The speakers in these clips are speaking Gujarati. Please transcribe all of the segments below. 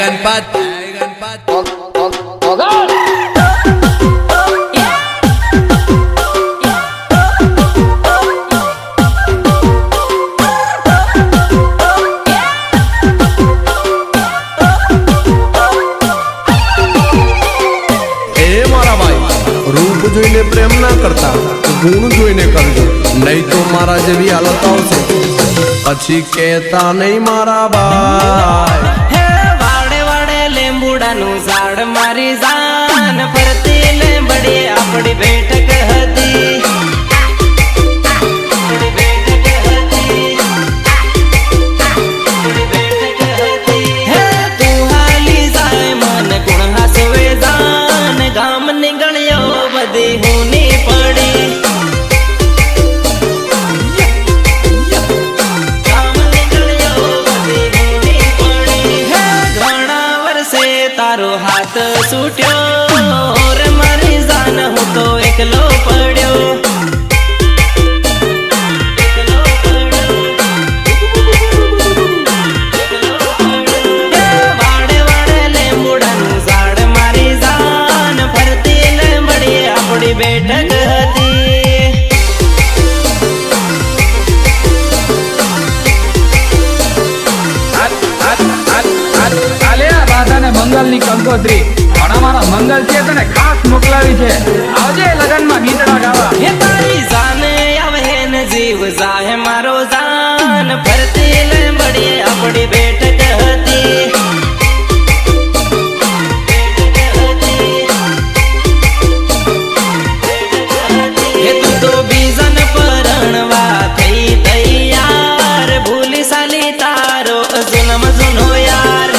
गणपत रूप જોઈને પ્રેમ ના કરતા ગુણ જોઈને કરજો, નહીં તો મારા જેવી હાલત આવશે પછી કહેતા નહીં મારા ભાઈ. હે વાડે વાડે લીંબુડાનું ઝાડ મારી જાન ફરતી લીંબડી આપણી બેઠક હતી. હે તું હાલી જાય મન ગુણ હાસવે જાન ગામ નીકળ્યો બધી હુની પડી. ગામ નીકળ્યો બધી હુની પડી. હે ઘણા વર્ષે તારો હાથ છૂટ્યો રે મારી જાન હું તો એકલો પડ્યો. વાડે વાડે લીંબુડાનું ઝાડ મારી જાન ફરતી લીંબડી આપણી બેઠક હતી. મંગલ ની કંકોત્રી પણ અમારા મંગલ છે તને ખાસ મોકલાવી છે, આવજે લગન માં ગીતડા ગાવા. હે તારી જાને આવે ને જીવ જાહે મારો જાન ફરતી લીંબડી આપણી બેઠક હતી. હે તું તો બીજન પરણવા થઈ તૈયાર ભૂલી સાલી તારો જન્મ જૂનો યાર.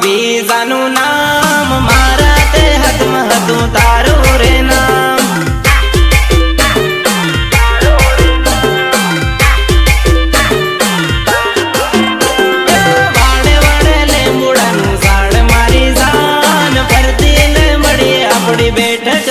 બીજાનું નામ મારા તે હાથમાં હતું તારું રે નામ. વાડે વાડે લીંબુડાનું ઝાડ મારી જાન ફરતી લીંબડી આપણી બેઠક